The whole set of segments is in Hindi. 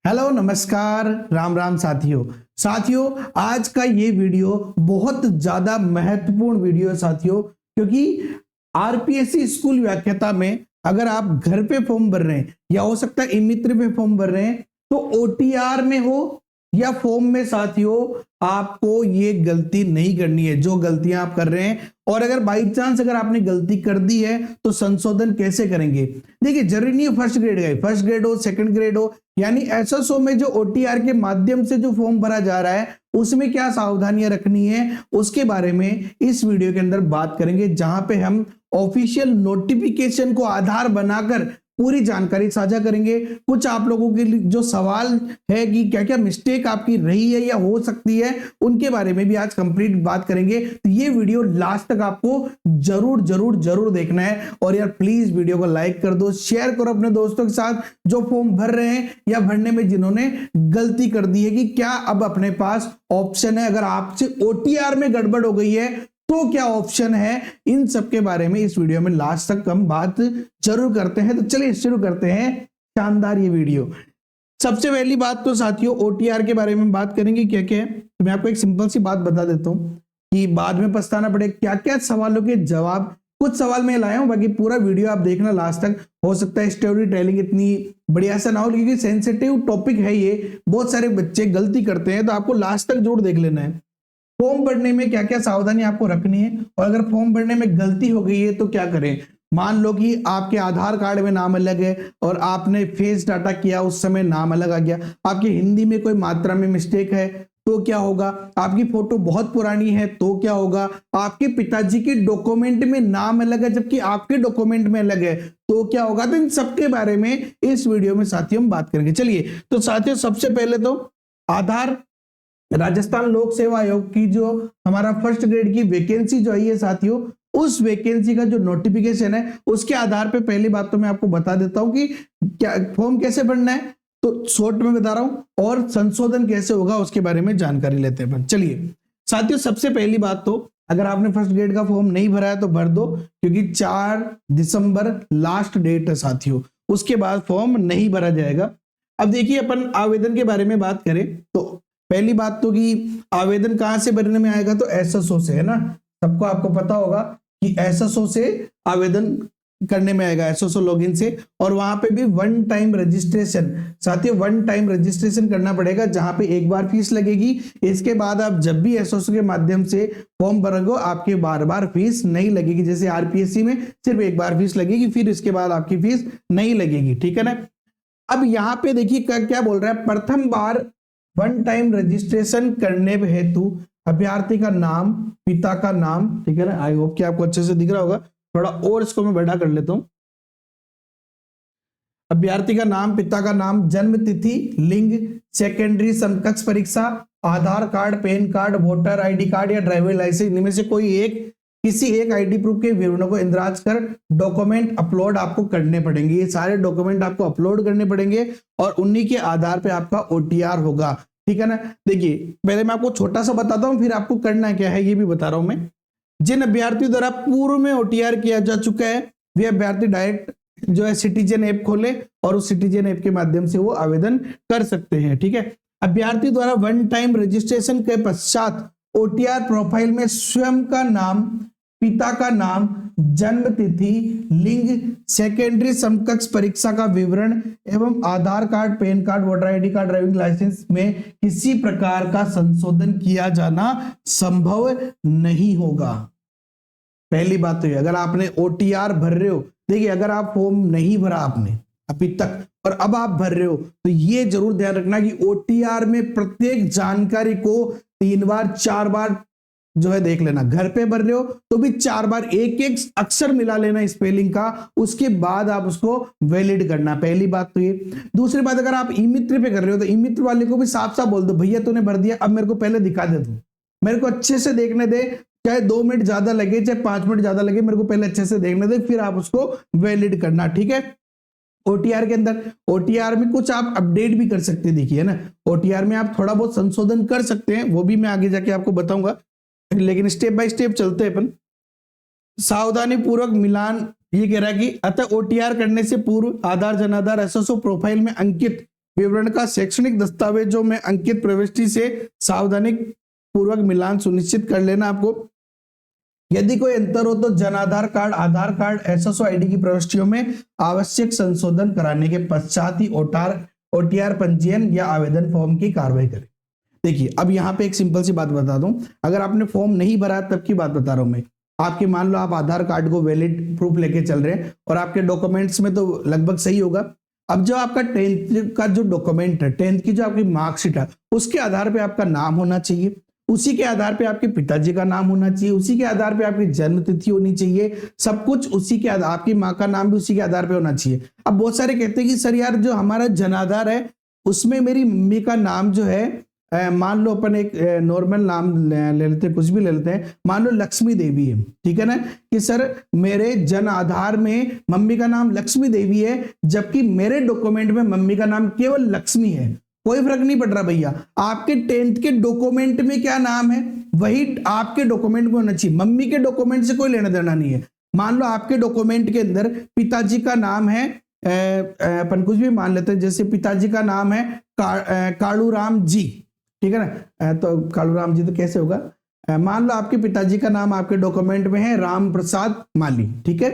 हेलो नमस्कार राम राम साथियों आज का ये वीडियो बहुत ज्यादा महत्वपूर्ण वीडियो है साथियों, क्योंकि आरपीएससी स्कूल व्याख्याता में अगर आप घर पे फॉर्म भर रहे हैं या हो सकता है ई मित्र पे फॉर्म भर रहे हैं तो ओटीआर में हो या फॉर्म में साथियों आपको ये गलती नहीं करनी है जो गलतियां आप कर रहे हैं। और अगर बाई चांस अगर आपने गलती कर दी है तो संशोधन कैसे करेंगे। देखिए जरूरी नहीं है फर्स्ट ग्रेड का, फर्स्ट ग्रेड हो सेकंड ग्रेड हो, यानी एसएसओ में जो ओटीआर के माध्यम से जो फॉर्म भरा जा रहा है उसमें क्या सावधानियां रखनी है उसके बारे में इस वीडियो के अंदर बात करेंगे, जहां पे हम ऑफिशियल नोटिफिकेशन को आधार बनाकर पूरी जानकारी साझा करेंगे। कुछ आप लोगों के लिए जो सवाल है कि क्या क्या मिस्टेक आपकी रही है या हो सकती है उनके बारे में भी आज कंप्लीट बात करेंगे। तो ये वीडियो लास्ट तक आपको जरूर जरूर जरूर देखना है। और यार प्लीज वीडियो को लाइक कर दो, शेयर करो अपने दोस्तों के साथ जो फॉर्म भर रहे हैं या भरने में जिन्होंने गलती कर दी है, कि क्या अब अपने पास ऑप्शन है। अगर आपसे ओटीआर में गड़बड़ हो गई है तो क्या ऑप्शन है, इन सब के बारे में इस वीडियो में लास्ट तक हम बात जरूर करते हैं। तो चलिए शुरू करते हैं शानदार ये वीडियो। सबसे पहली बात तो साथियों ओटीआर के बारे में बात करेंगे क्या क्या है। तो मैं आपको एक सिंपल सी बात बता देता हूं कि बाद में पछताना पड़े। क्या क्या सवालों के जवाब, कुछ सवाल मैं लाया हूं, बाकी पूरा वीडियो आप देखना लास्ट तक। हो सकता है स्टोरी टेलिंग इतनी बढ़िया सा ना हो, क्योंकि सेंसिटिव टॉपिक है ये, बहुत सारे बच्चे गलती करते हैं, तो आपको लास्ट तक जरूर देख लेना है। फॉर्म भरने में क्या क्या सावधानी आपको रखनी है, और अगर फॉर्म भरने में गलती हो गई है तो क्या करें। मान लो कि आपके आधार कार्ड में नाम अलग है और आपने फेस डाटा किया उस समय नाम अलग आ गया, आपकी हिंदी में कोई मात्रा में मिस्टेक है तो क्या होगा, आपकी फोटो बहुत पुरानी है तो क्या होगा, आपके पिताजी के डॉक्यूमेंट में नाम अलग है जबकि आपके डॉक्यूमेंट में अलग है तो क्या होगा। तो इन सबके बारे में इस वीडियो में साथियों हम बात करेंगे। चलिए तो साथियों सबसे पहले तो आधार राजस्थान लोक सेवा आयोग की जो हमारा फर्स्ट ग्रेड की वैकेंसी जो आई है साथियों, उस वैकेंसी का जो नोटिफिकेशन है उसके आधार पे पहली बात तो मैं आपको बता देता हूं कि क्या फॉर्म कैसे भरना है, तो शॉर्ट में बता रहा हूं, और संशोधन कैसे होगा उसके बारे में जानकारी लेते हैं। चलिए साथियों सबसे पहली बात तो अगर आपने फर्स्ट ग्रेड का फॉर्म नहीं भरा है तो भर दो, क्योंकि 4 दिसंबर लास्ट डेट है साथियों, उसके बाद फॉर्म नहीं भरा जाएगा। अब देखिए अपन आवेदन के बारे में बात करें तो पहली बात तो कि आवेदन कहां से भरने में आएगा, तो एसएसओ से, है ना। सबको आपको पता होगा कि एसएसओ से आवेदन करने में आएगा, एसएसओ लॉगिन से। और वहां पे भी वन टाइम रजिस्ट्रेशन साथियों, वन टाइम रजिस्ट्रेशन करना पड़ेगा, जहां पे एक बार फीस लगेगी। इसके बाद आप जब भी एसएसओ के माध्यम से फॉर्म भरोगे आपके बार बार फीस नहीं लगेगी। जैसे आरपीएससी में सिर्फ एक बार फीस लगेगी, फिर इसके बाद आपकी फीस नहीं लगेगी, ठीक है ना। अब यहाँ पे देखिए क्या बोल रहा है, प्रथम बार वन टाइम रजिस्ट्रेशन करने हेतु अभ्यर्थी का नाम, पिता का नाम, ठीक है ना। आई होप कि आपको अच्छे से दिख रहा होगा, थोड़ा और इसको मैं बड़ा कर लेता हूं। अभ्यर्थी का नाम, पिता का नाम, जन्म तिथि, लिंग, सेकेंडरी समकक्ष परीक्षा, Aadhaar card, PAN card, voter ID card या ड्राइविंग लाइसेंस, इनमें से कोई एक, किसी एक आईडी प्रूफ के विवरणों को इंद्राज कर डॉक्यूमेंट अपलोड आपको करने पड़ेंगे। ये सारे डॉक्यूमेंट आपको अपलोड करने पड़ेंगे और उन्हीं के आधार पे आपका ओटीआर होगा, ठीक है ना। देखिए पहले मैं आपको छोटा सा बताता हूं, फिर आपको करना क्या है ये भी बता रहा हूं मैं। जिन अभ्यर्थियों द्वारा पूर्व में ओटीआर किया जा चुका है वे अभ्यर्थी डायरेक्ट जो है सिटीजन ऐप खोले और उस सिटीजन ऐप के माध्यम से वो आवेदन कर सकते हैं, ठीक है। अभ्यर्थी द्वारा वन टाइम रजिस्ट्रेशन के पश्चात ओटीआर प्रोफाइल में स्वयं का नाम, पिता का नाम, जन्म तिथि, लिंग, सेकेंडरी समकक्ष परीक्षा का विवरण एवं Aadhaar card, PAN card, voter ID card, driving licence में किसी प्रकार का संशोधन किया जाना संभव नहीं होगा। पहली बात तो ये, अगर आपने ओटीआर भर रहे हो, देखिए अगर आप फॉर्म नहीं भरा आपने अभी तक और अब आप भर रहे हो तो ये जरूर ध्यान रखना कि ओटीआर में प्रत्येक जानकारी को 3 बार 4 बार जो है देख लेना। घर पे भर रहे हो तो भी 4 बार एक एक अक्षर मिला लेना स्पेलिंग का, उसके बाद आप उसको वैलिड करना। पहली बात तो ये। दूसरी बात, अगर आप ई मित्र पे कर रहे हो तो ई मित्र वाले को भी साफ साफ बोल दो, भैया तूने भर दिया, अब मेरे को पहले दिखा दे, तू मेरे को अच्छे से देखने दे, चाहे 2 मिनट ज्यादा लगे चाहे 5 मिनट ज्यादा लगे, मेरे को पहले अच्छे से देखने दे, फिर आप उसको वैलिड करना, ठीक है। ओटीआर के अंदर, ओटीआर में कुछ आप अपडेट भी कर सकते हैं, देखिए ना, ओटीआर में आप थोड़ा बहुत संशोधन कर सकते हैं, वो भी मैं आगे जाके आपको बताऊंगा, लेकिन स्टेप बाय स्टेप चलते हैं अपन। सावधानी पूर्वक मिलान, ये कह रहा है कि अतः ओटीआर करने से पूर्व आधार, जनाधार, एसएसओ प्रोफाइल में अंकित विवरण का शैक्षणिक दस्तावेजों में अंकित प्रविष्टि से सावधानी पूर्वक मिलान सुनिश्चित कर लेना आपको। यदि कोई अंतर हो तो जन आधार कार्ड, आधार कार्ड, एसएसओ आईडी की प्रविष्टियों में आवश्यक संशोधन कराने के पश्चात ही ओटीआर पंजीयन या आवेदन फॉर्म की कार्रवाई करें। देखिए अब यहाँ पे एक सिंपल सी बात बता दूं, अगर आपने फॉर्म नहीं भरा तब की बात बता रहा हूं मैं। आपके मान लो आप आधार कार्ड को वैलिड प्रूफ लेके चल रहे हैं और आपके डॉक्यूमेंट्स में तो लगभग सही होगा। अब जो आपका 10th का जो डॉक्यूमेंट है, 10th की जो आपकी मार्कशीट है, उसके आधार पे आपका नाम होना चाहिए, उसी के आधार पे आपके पिताजी का नाम होना चाहिए, उसी के आधार पे आपकी जन्म तिथि होनी चाहिए, सब कुछ उसी के आधार, आपकी माँ का नाम भी उसी के आधार पे होना चाहिए। अब बहुत सारे कहते हैं कि सर यार जो हमारा जन आधार है उसमें मेरी मम्मी का नाम जो है, मान लो अपन एक नॉर्मल नाम ले लेते हैं, कुछ भी ले लेते हैं, मान लो लक्ष्मी देवी है, ठीक है ना, कि सर मेरे जन आधार में मम्मी का नाम लक्ष्मी देवी है, जबकि मेरे डॉक्यूमेंट में मम्मी का नाम केवल लक्ष्मी है। कोई फर्क नहीं पड़ रहा भैया, आपके 10th के डॉक्यूमेंट में क्या नाम है वही आपके डॉक्यूमेंट में होना चाहिए, मम्मी के डॉक्यूमेंट से कोई लेना देना नहीं है। मान लो आपके डॉक्यूमेंट के अंदर पिताजी का नाम है, अपन कुछ भी मान लेते हैं, जैसे पिताजी का नाम है कालूराम जी, ठीक है ना, तो कालूराम जी तो कैसे होगा, मान लो आपके पिताजी का नाम आपके डॉक्यूमेंट में है राम प्रसाद माली, ठीक है,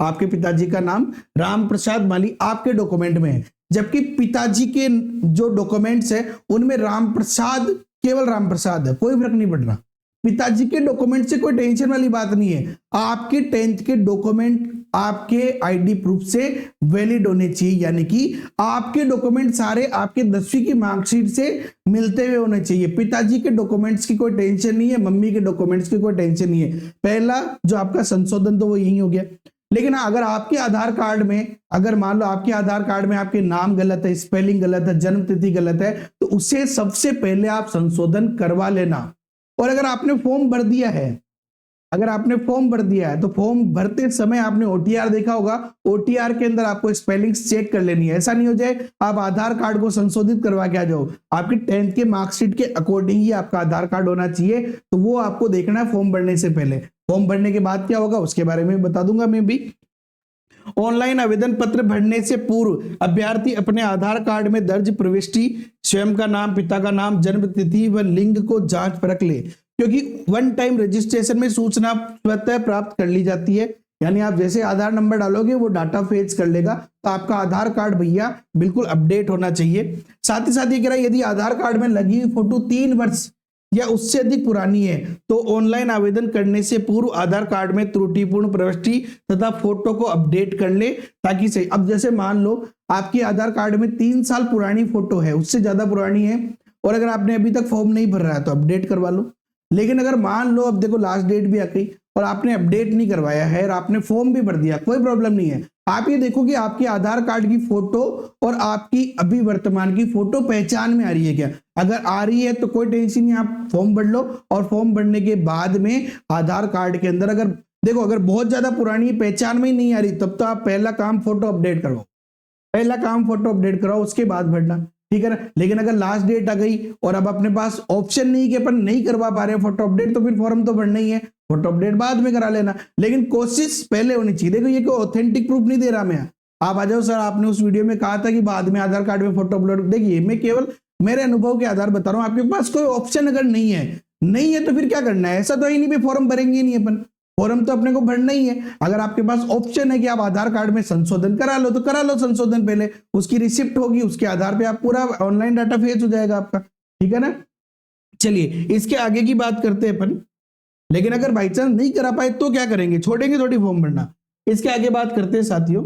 आपके पिताजी का नाम राम प्रसाद माली आपके डॉक्यूमेंट में है, जबकि पिताजी के जो डॉक्यूमेंट्स है उनमें राम प्रसाद, केवल राम प्रसाद है, कोई फर्क नहीं पड़ रहा। पिताजी के डॉक्यूमेंट से कोई टेंशन वाली बात नहीं है, आपके 10th के डॉक्यूमेंट आपके आईडी प्रूफ से वैलिड होने चाहिए, यानी कि आपके डॉक्यूमेंट सारे आपके 10वीं की मार्कशीट से मिलते हुए होने चाहिए। पिताजी के डॉक्यूमेंट्स की कोई टेंशन नहीं है, मम्मी के डॉक्यूमेंट्स की कोई टेंशन नहीं है। पहला जो आपका संशोधन तो वो यही हो गया। लेकिन अगर आपके आधार कार्ड में, अगर मान लो आपके आधार कार्ड में आपके नाम गलत है, स्पेलिंग गलत है, जन्म तिथि गलत है, तो उसे सबसे पहले आप संशोधन करवा लेना। और अगर आपने फॉर्म भर दिया है, अगर आपने फॉर्म भर दिया है तो फॉर्म भरते समय आपने ओटीआर देखा होगा, ओटीआर के अंदर आपको स्पेलिंग्स चेक कर लेनी है। ऐसा नहीं हो जाए आप आधार कार्ड को संशोधित करवा के आ जाओ, आपकी 10th के मार्कशीट के अकॉर्डिंग ही आपका आधार कार्ड होना चाहिए, तो वो आपको देखना है फॉर्म भरने से पहले। फॉर्म भरने के बाद क्या होगा उसके बारे में बता दूंगा मैं भी। ऑनलाइन आवेदन पत्र भरने से पूर्व अभ्यर्थी अपने आधार कार्ड में दर्ज प्रविष्टि, स्वयं का नाम, पिता का नाम, जन्म तिथि व लिंग को जांच परख ले, क्योंकि वन टाइम रजिस्ट्रेशन में सूचना स्वतः प्राप्त कर ली जाती है। यानी आप जैसे आधार नंबर डालोगे वो डाटा फेच कर लेगा, तो आपका आधार कार्ड भैया बिल्कुल अपडेट होना चाहिए। साथ ही साथ ये कह रहा है यदि आधार कार्ड में लगी हुई फोटो 3 वर्ष या उससे अधिक पुरानी है तो ऑनलाइन आवेदन करने से पूर्व आधार कार्ड में त्रुटिपूर्ण प्रविष्टि तथा फोटो को अपडेट कर ले ताकि सही। अब जैसे मान लो आपके आधार कार्ड में 3 साल पुरानी फोटो है, उससे ज्यादा पुरानी है, और अगर आपने अभी तक फॉर्म नहीं भर रहा है तो अपडेट करवा लो। लेकिन अगर मान लो अब देखो लास्ट डेट भी आ गई और आपने अपडेट नहीं करवाया है और आपने फॉर्म भी भर दिया, कोई प्रॉब्लम नहीं है। आप ये देखो कि आपके आधार कार्ड की फोटो और आपकी अभी वर्तमान की फोटो पहचान में आ रही है क्या। अगर आ रही है तो कोई टेंशन नहीं, आप फॉर्म भर लो और फॉर्म भरने के बाद में आधार कार्ड के अंदर अगर देखो अगर बहुत ज्यादा पुरानी पहचान में ही नहीं आ रही तब तो आप पहला काम फोटो अपडेट करवाओ, पहला काम फोटो अपडेट कराओ, उसके बाद भरना, ठीक है ना। लेकिन अगर लास्ट डेट आ गई और अब अपने पास ऑप्शन नहीं कि अपन नहीं करवा पा रहे फोटो अपडेट, तो फिर फॉर्म तो भरना ही है, फोटो अपडेट बाद में करा लेना, लेकिन कोशिश पहले होनी चाहिए। देखो ये कोई ऑथेंटिक प्रूफ नहीं दे रहा मैं, आप आ जाओ सर आपने उस वीडियो में कहा था कि बाद में आधार कार्ड में फोटो अपलोड, देखिए मैं केवल मेरे अनुभव के आधार बता रहा हूं। आपके पास कोई ऑप्शन अगर नहीं है तो फिर क्या करना है, ऐसा तो ही नहीं भी फॉर्म भरेंगे नहीं अपन, फॉर्म तो अपने को भरना ही है। अगर आपके पास ऑप्शन है कि आप आधार कार्ड में संशोधन करा लो तो करा लो संशोधन, पहले उसकी रिसिप्ट होगी, उसके आधार पे आप पूरा ऑनलाइन डाटा फेच हो जाएगा आपका, ठीक है ना। चलिए इसके आगे की बात करते हैं अपन। लेकिन अगर बाई चांस नहीं करा पाए तो क्या करेंगे, छोड़ेंगे थोड़ी फॉर्म भरना। इसके आगे बात करते हैं साथियों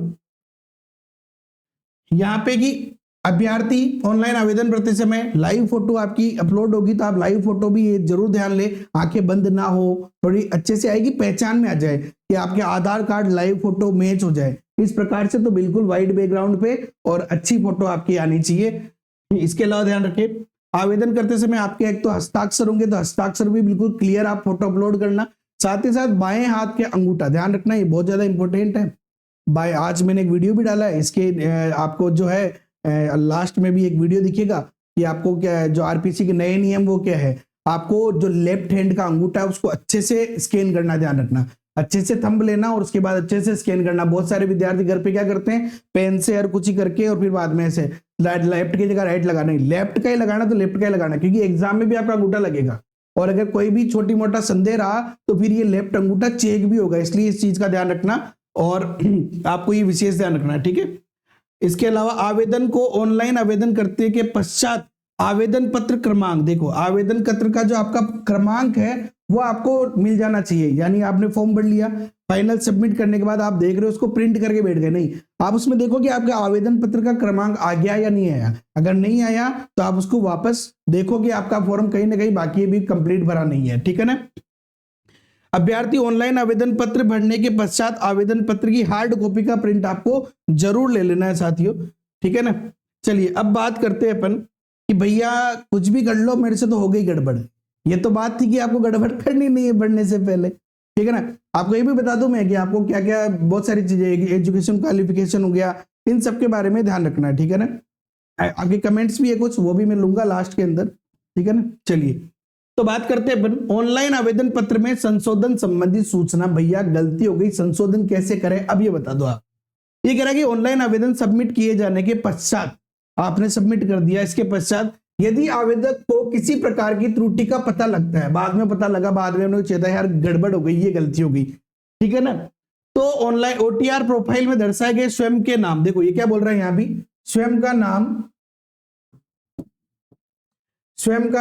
यहां पे कि अभ्यर्थी ऑनलाइन आवेदन भरते समय लाइव फोटो आपकी अपलोड होगी, तो आप लाइव फोटो भी ये जरूर ध्यान ले, आंखें बंद ना हो, थोड़ी अच्छे से आएगी, पहचान में आ जाए कि आपके आधार कार्ड लाइव फोटो मैच हो जाए इस प्रकार से, तो बिल्कुल व्हाइट बैकग्राउंड पे और अच्छी फोटो आपकी आनी चाहिए। इसके अलावा ध्यान रखें आवेदन करते समय आपके एक तो हस्ताक्षर होंगे, तो हस्ताक्षर भी बिल्कुल क्लियर आप फोटो अपलोड करना। साथ ही साथ बाएं हाथ के अंगूठा ध्यान रखना, ये बहुत ज्यादा इंपॉर्टेंट है। आज मैंने एक वीडियो भी डाला है इसके, आपको जो है लास्ट में भी एक वीडियो दिखेगा कि आपको क्या जो आरपीसी के नए नियम वो क्या है, आपको जो लेफ्ट हैंड का अंगूठा है उसको अच्छे से स्कैन करना, ध्यान रखना, अच्छे से थंब लेना और उसके बाद अच्छे से स्कैन करना। बहुत सारे विद्यार्थी घर पे क्या करते हैं पेन से हर कुछ ही करके और फिर बाद में ऐसे लेफ्ट की जगह राइट लगाना, नहीं लेफ्ट का ही लगाना तो लेफ्ट का ही लगाना, क्योंकि एग्जाम में भी आपका अंगूठा लगेगा और अगर कोई भी छोटी मोटा संदेह रहा तो फिर ये लेफ्ट अंगूठा चेक भी होगा, इसलिए इस चीज का ध्यान रखना और आपको ये विशेष ध्यान रखना है, ठीक है। इसके अलावा आवेदन को ऑनलाइन आवेदन करते के पश्चात आवेदन पत्र क्रमांक, देखो आवेदन पत्र का जो आपका क्रमांक है वो आपको मिल जाना चाहिए। यानी आपने फॉर्म भर लिया, फाइनल सबमिट करने के बाद आप देख रहे हो उसको प्रिंट करके बैठ गए, नहीं, आप उसमें देखो कि आपके आवेदन पत्र का क्रमांक आ गया या नहीं आया। अगर नहीं आया तो आप उसको वापस देखो कि आपका फॉर्म कहीं ना कहीं बाकी भी कंप्लीट भरा नहीं है, ठीक है ना। अभ्यर्थी ऑनलाइन आवेदन पत्र भरने के पश्चात आवेदन पत्र की हार्ड कॉपी का प्रिंट आपको जरूर ले लेना है साथियों, ठीक है ना। चलिए अब बात करते हैं अपन कि भैया कुछ भी कर लो मेरे से तो हो गई गड़बड़। ये तो बात थी कि आपको गड़बड़ करनी नहीं है बढ़ने से पहले, ठीक है ना। आपको ये भी बता दूं मैं कि आपको क्या क्या बहुत सारी चीजें, एजुकेशन क्वालिफिकेशन हो गया, इन सब के बारे में ध्यान रखना है, ठीक है ना। आगे कमेंट्स भी है कुछ, वो भी मैं लूंगा लास्ट के अंदर, ठीक है ना। चलिए तो बात करते हैं अपन ऑनलाइन आवेदन पत्र में संशोधन संबंधी सूचना। भैया गलती हो गई, संशोधन कैसे करें अब ये बता दो आप। ये कह रहा है कि ऑनलाइन आवेदन सबमिट किए जाने के पश्चात, आपने सबमिट कर दिया, इसके पश्चात यदि आवेदक को किसी प्रकार की त्रुटि का पता लगता है, बाद में पता लगा, बाद में उन्हें चेता यार गड़बड़ हो गई, ये गलती हो गई, ठीक है ना, तो ऑनलाइन ओटीआर प्रोफाइल में दर्शाए गए स्वयं के नाम, देखो ये क्या बोल रहे हैं यहां भी, स्वयं का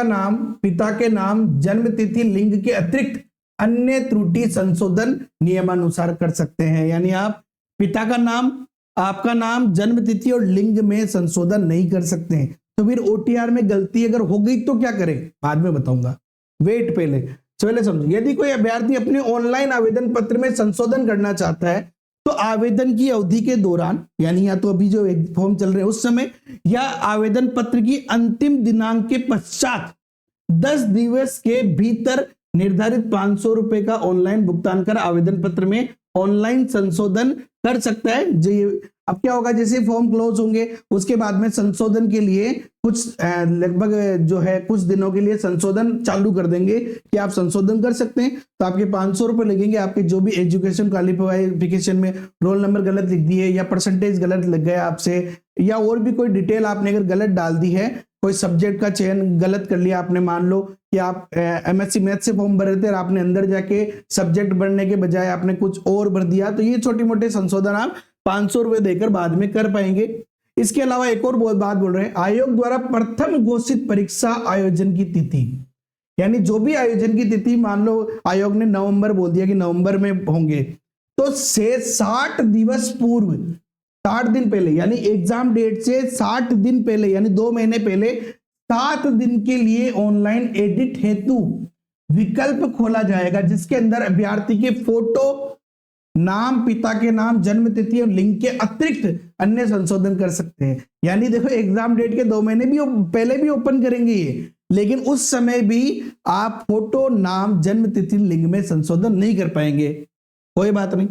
नाम, पिता के नाम, जन्म तिथि, लिंग के अतिरिक्त अन्य त्रुटि संशोधन नियमानुसार कर सकते हैं। यानी आप पिता का नाम, आपका नाम, जन्म तिथि और लिंग में संशोधन नहीं कर सकते हैं। तो फिर ओटीआर में गलती अगर हो गई तो क्या करें, बाद में बताऊंगा, वेट पहले समझो। यदि कोई अभ्यर्थी अपने ऑनलाइन आवेदन पत्र में संशोधन करना चाहता है तो आवेदन की अवधि के दौरान, यानी या तो अभी जो फॉर्म चल रहे हैं उस समय, या आवेदन पत्र की अंतिम दिनांक के पश्चात 10 दिवस के भीतर निर्धारित 500 रुपए का ऑनलाइन भुगतान कर आवेदन पत्र में ऑनलाइन संशोधन कर सकता है। अब क्या होगा, जैसे फॉर्म क्लोज होंगे उसके बाद में संशोधन के लिए कुछ लगभग जो है कुछ दिनों के लिए संशोधन चालू कर देंगे कि आप संशोधन कर सकते हैं। तो आपके 500 रुपए लगेंगे, आपके जो भी एजुकेशन क्वालिफिकेशन में रोल नंबर गलत लिख दिए या परसेंटेज गलत लग गया आपसे, या और भी कोई डिटेल आपने अगर गलत डाल दी है, कोई सब्जेक्ट का चयन गलत कर लिया आपने, मान लो कि आप एमएससी मैथ से फॉर्म भर रहे थे और आपने अंदर जाके सब्जेक्ट भरने के बजाय आपने कुछ और भर दिया, तो ये छोटे मोटे संशोधन आप 500 रुपए देकर बाद में कर पाएंगे। इसके अलावा एक और बात बोल रहे हैं, आयोग द्वारा प्रथम घोषित परीक्षा आयोजन की तिथि, यानी जो भी आयोजन की तिथि, मान लो आयोग ने नवंबर बोल दिया कि नवंबर में होंगे, तो से 60 दिवस पूर्व, 60 दिन पहले, यानी एग्जाम डेट से 60 दिन पहले, यानी 2 महीने पहले 7 दिन के लिए ऑनलाइन एडिट हेतु विकल्प खोला जाएगा, जिसके अंदर अभ्यर्थी के फोटो, नाम, पिता के नाम, जन्म तिथि और लिंग के अतिरिक्त अन्य संशोधन कर सकते हैं। यानी देखो एग्जाम डेट के 2 महीने भी पहले भी ओपन करेंगे ये, लेकिन उस समय भी आप फोटो, नाम, जन्म तिथि, लिंग में संशोधन नहीं कर पाएंगे, कोई बात नहीं।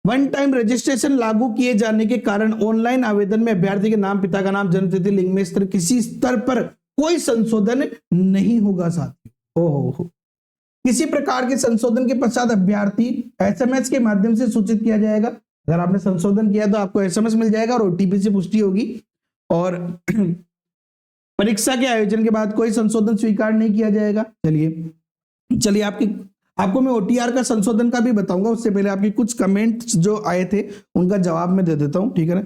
वन टाइम रजिस्ट्रेशन लागू किए जाने के कारण ऑनलाइन आवेदन में अभ्यर्थी के नाम, पिता का नाम, जन्म तिथि, लिंग में किसी स्तर पर कोई संशोधन नहीं होगा साथियों। ओहो, किसी प्रकार के संशोधन के पश्चात अभ्यर्थी एसएमएस के माध्यम से सूचित किया जाएगा। अगर आपने संशोधन किया तो आपको एसएमएस मिल जाएगा और ओटीपी से पुष्टि होगी। और परीक्षा के आयोजन के बाद कोई संशोधन स्वीकार नहीं किया जाएगा। चलिए आपको मैं ओटीआर का संशोधन का भी बताऊंगा, उससे पहले आपके कुछ कमेंट्स जो आए थे उनका जवाब मैं दे देता हूं, ठीक है ना।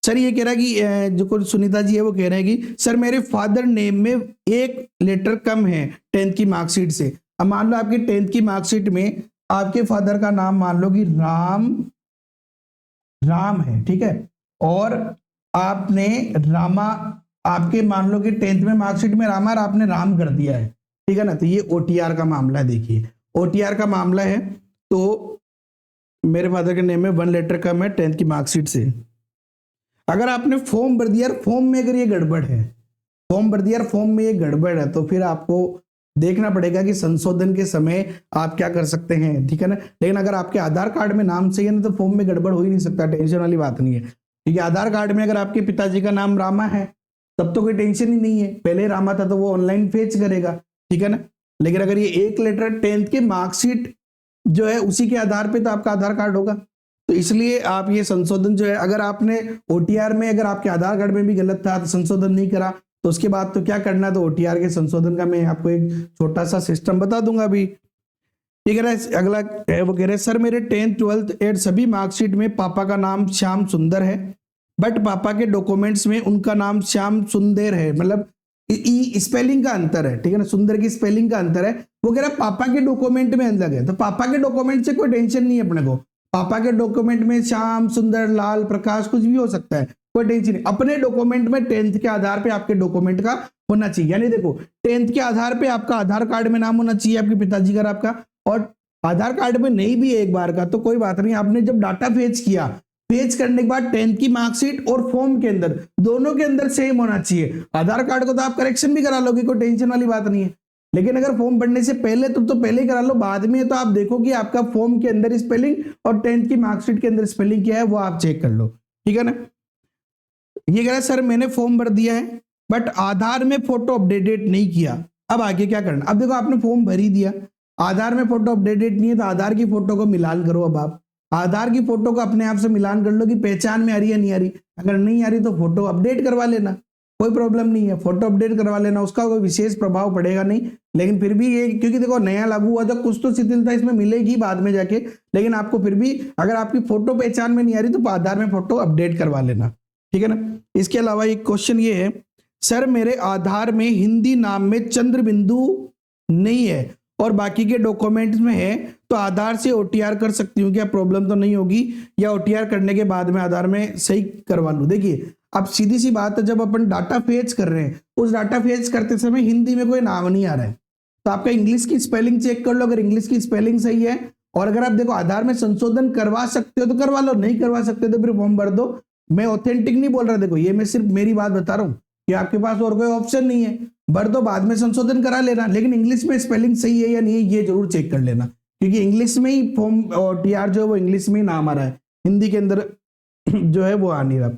सर ये कह रहा है कि जो कुछ सुनीता जी है वो कह रहे हैं कि सर मेरे फादर नेम में एक लेटर कम है 10th की मार्कशीट से। अब मान लो आपकी 10th की मार्कशीट में आपके फादर का नाम मान लो कि राम है, ठीक है, और आपने रामा, आपके मान लो कि 10th में मार्कशीट में रामा और आपने राम कर दिया है, ठीक है ना। तो ये ओटीआर का मामला है। देखिए ओटीआर का मामला है, तो मेरे फादर के नेम में 1 लेटर कम है 10th की मार्कशीट से। अगर आपने फॉर्म भर दिया, फॉर्म में अगर ये गड़बड़ है, फॉर्म भर दिया, फॉर्म में ये गड़बड़ है, तो फिर आपको देखना पड़ेगा कि संशोधन के समय आप क्या कर सकते हैं, ठीक है ना। लेकिन अगर आपके आधार कार्ड में नाम सही है ना, तो फॉर्म में गड़बड़ हो ही नहीं सकता, टेंशन वाली बात नहीं है। क्योंकि आधार कार्ड में अगर आपके पिताजी का नाम रामा है तब तो कोई टेंशन ही नहीं है, पहले रामा था तो वो ऑनलाइन फेच करेगा, ठीक है ना। लेकिन अगर ये एक लेटर 10th की मार्कशीट जो है उसी के आधार पे तो आपका आधार कार्ड होगा, तो इसलिए आप ये संशोधन जो है, अगर आपने ओटीआर में, अगर आपके आधार कार्ड में भी गलत था तो संशोधन नहीं करा, तो उसके बाद तो क्या करना, तो ओटीआर के संशोधन का मैं आपको एक छोटा सा सिस्टम बता दूंगा अभी। ठीक है। अगला वो कह रहे सर मेरे 10th 12th 8 सभी मार्कशीट में पापा का नाम श्याम सुंदर है, बट पापा के डॉक्यूमेंट्स में उनका नाम श्याम सुंदर है, मतलब स्पेलिंग का अंतर है। ठीक है ना, सुंदर की स्पेलिंग का अंतर है। वो कह रहा है पापा के डॉक्यूमेंट में अलग है, तो पापा के डॉक्यूमेंट से कोई टेंशन नहीं है अपने को। पापा के डॉक्यूमेंट में श्याम सुंदर लाल प्रकाश कुछ भी हो सकता है, कोई टेंशन नहीं। अपने डॉक्यूमेंट में 10th के आधार पे आपके डॉक्यूमेंट का होना चाहिए। यानी देखो 10th के आधार पे आपका आधार कार्ड में नाम होना चाहिए आपके पिताजी का, आपका, और आधार कार्ड में नहीं भी एक बार का तो कोई बात नहीं। आपने जब डाटा फेच किया, फेच करने के बाद 10th की मार्कशीट और फॉर्म के अंदर, दोनों के अंदर सेम होना चाहिए। आधार कार्ड को तो आप करेक्शन भी करा लोगे, कोई टेंशन वाली बात नहीं है, लेकिन अगर फॉर्म भरने से पहले तो पहले ही करा लो, बाद में तो आप देखो कि आपका फॉर्म के अंदर स्पेलिंग और 10th की मार्कशीट के अंदर स्पेलिंग क्या है, वो आप चेक कर लो। ठीक है ना। ये कह रहा है सर मैंने फॉर्म भर दिया है बट आधार में फोटो अपडेटेड नहीं किया, अब आगे क्या करना। अब देखो आपने फॉर्म भर ही दिया, आधार में फोटो अपडेटेड नहीं है, तो आधार की फोटो को मिलान करो। अब आप आधार की फोटो को अपने आप से मिलान कर लो कि पहचान में आ रही है नहीं आ रही। अगर नहीं आ रही तो फोटो अपडेट करवा लेना, कोई प्रॉब्लम नहीं है, फोटो अपडेट करवा लेना, उसका कोई विशेष प्रभाव पड़ेगा नहीं। लेकिन फिर भी ये, क्योंकि देखो नया लागू हुआ तो कुछ तो शिथिलता इसमें मिलेगी बाद में जाके, लेकिन आपको फिर भी अगर आपकी फोटो पहचान में नहीं आ रही तो आधार में फोटो अपडेट करवा लेना। ठीक है ना। इसके अलावा एक क्वेश्चन ये है सर मेरे आधार में हिंदी नाम में चंद्र बिंदु नहीं है और बाकी के डॉक्यूमेंट्स में है, तो आधार से ओटीआर कर सकती हूँ क्या, प्रॉब्लम तो नहीं होगी, या ओटीआर करने के बाद में आधार में सही करवा लूँ। देखिए अब सीधी सी बात है, जब अपन डाटा फेच कर रहे हैं, उस डाटा फेच करते समय हिंदी में कोई नाम नहीं आ रहा है, तो आपका इंग्लिश की स्पेलिंग चेक कर लो। अगर इंग्लिश की स्पेलिंग सही है, और अगर आप देखो आधार में संशोधन करवा सकते हो तो करवा लो, नहीं करवा सकते तो फिर फॉर्म भर दो। मैं ऑथेंटिक नहीं बोल रहा, देखो ये मैं सिर्फ मेरी बात बता रहा हूँ कि आपके पास और कोई ऑप्शन नहीं है, भर दो, बाद में संशोधन करा लेना, लेकिन इंग्लिश में स्पेलिंग सही है या नहीं है ये जरूर चेक कर लेना, क्योंकि इंग्लिश में ही फॉर्म और टीआर जो है वो इंग्लिश में ही नाम आ रहा है, हिंदी के अंदर जो है वो आ नहीं रहा।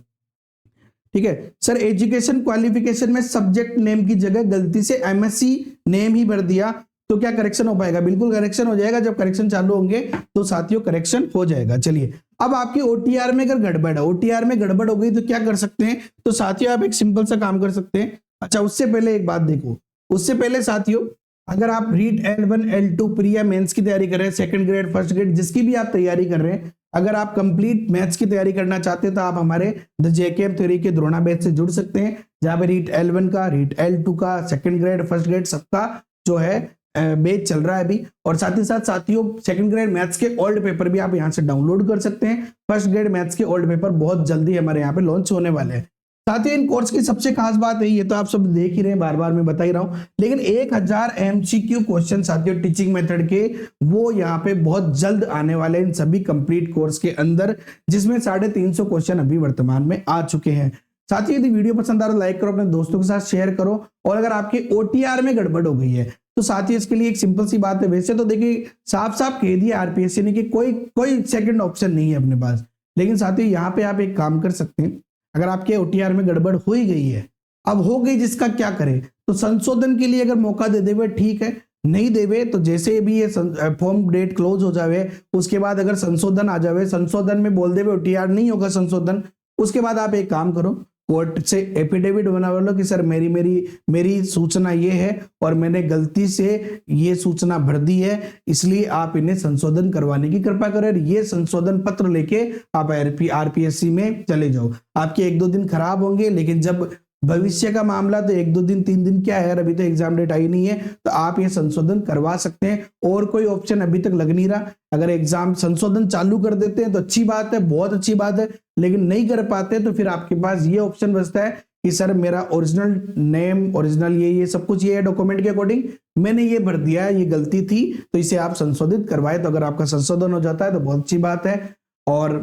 ठीक है। सर एजुकेशन क्वालिफिकेशन में सब्जेक्ट नेम की जगह गलती से एमएससी नेम ही भर दिया, तो क्या करेक्शन हो पाएगा? बिल्कुल करेक्शन हो जाएगा, जब करेक्शन चालू होंगे तो साथियों करेक्शन हो जाएगा। चलिए अब आपकी ओटीआर में अगर गड़बड़ है, ओटीआर में गड़बड़ हो गई तो क्या कर सकते हैं, तो साथियों आप एक सिंपल सा काम कर सकते हैं। अच्छा उससे पहले एक बात देखो, उससे पहले साथियों अगर आप रीट L1 L2 प्री या मेंस की तैयारी कर रहे हैं, सेकंड ग्रेड फर्स्ट ग्रेड जिसकी भी आप तैयारी कर रहे हैं, अगर आप कंप्लीट मैथ्स की तैयारी करना चाहते हैं तो आप हमारे द जेकेएम थ्योरी के द्रोणा बैच से जुड़ सकते हैं, जहां पे रीट L1 का, रीट L2 का, सेकंड ग्रेड फर्स्ट ग्रेड सबका जो है बैच चल रहा है अभी। और साथ ही साथ साथियों सेकंड ग्रेड मैथ्स के ओल्ड पेपर भी आप यहां से डाउनलोड कर सकते हैं। फर्स्ट ग्रेड मैथ्स के ओल्ड पेपर बहुत जल्दी हमारे यहाँ पे लॉन्च होने वाले हैं। साथियों इन कोर्स की सबसे खास बात है, ये तो आप सब देख ही रहे हैं, बार बार मैं बता ही रहा हूं, लेकिन 1000 MCQ क्वेश्चन साथियों टीचिंग मेथड के वो यहाँ पे बहुत जल्द आने वाले हैं इन सभी कंप्लीट कोर्स के अंदर, जिसमें 350 क्वेश्चन अभी वर्तमान में आ चुके हैं। साथियों यदि वीडियो पसंद आ रहा है लाइक करो, अपने दोस्तों के साथ शेयर करो, और अगर आपके ओटीआर में गड़बड़ हो गई है तो साथियों इसके लिए एक सिंपल सी बात है, वैसे तो देखिए साफ साफ कह दिया आरपीएससी ने कि कोई सेकंड ऑप्शन नहीं है अपने पास, लेकिन साथियों यहाँ पे आप एक काम कर सकते हैं, अगर आपके ओटीआर में गड़बड़ हो ही गई है, अब हो गई जिसका क्या करें, तो संशोधन के लिए अगर मौका दे देवे ठीक है, नहीं देवे तो जैसे भी ये फॉर्म डेट क्लोज हो जावे उसके बाद अगर संशोधन आ जावे, संशोधन में बोल देवे ओटीआर नहीं होगा संशोधन, उसके बाद आप एक काम करो कोर्ट से एफिडेविट बना लो कि सर मेरी सूचना ये है और मैंने गलती से ये सूचना भर दी है, इसलिए आप इन्हें संशोधन करवाने की कृपा करें। ये संशोधन पत्र लेके आप आरपीएससी में चले जाओ। आपके 1-2 दिन खराब होंगे, लेकिन जब भविष्य का मामला तो 1-2 दिन 3 दिन क्या है, अभी तो एग्जाम डेट आई नहीं है, तो आप ये संशोधन करवा सकते हैं, और कोई ऑप्शन अभी तक लग नहीं रहा। अगर एग्जाम संशोधन चालू कर देते हैं तो अच्छी बात है, बहुत अच्छी बात है, लेकिन नहीं कर पाते तो फिर आपके पास ये ऑप्शन बचता है कि सर मेरा ओरिजिनल नेम, ओरिजिनल ये सब कुछ ये है डॉक्यूमेंट के अकॉर्डिंग, मैंने ये भर दिया है, ये गलती थी, तो इसे आप संशोधित करवाए। तो अगर आपका संशोधन हो जाता है तो बहुत अच्छी बात है, और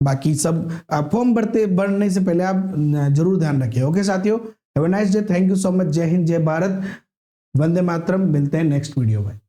बाकी सब फॉर्म भरने से पहले आप जरूर ध्यान रखिए। ओके साथियों, have a nice day, thank you so much, जय हिंद, जय भारत, वंदे मातरम। मिलते हैं नेक्स्ट वीडियो में।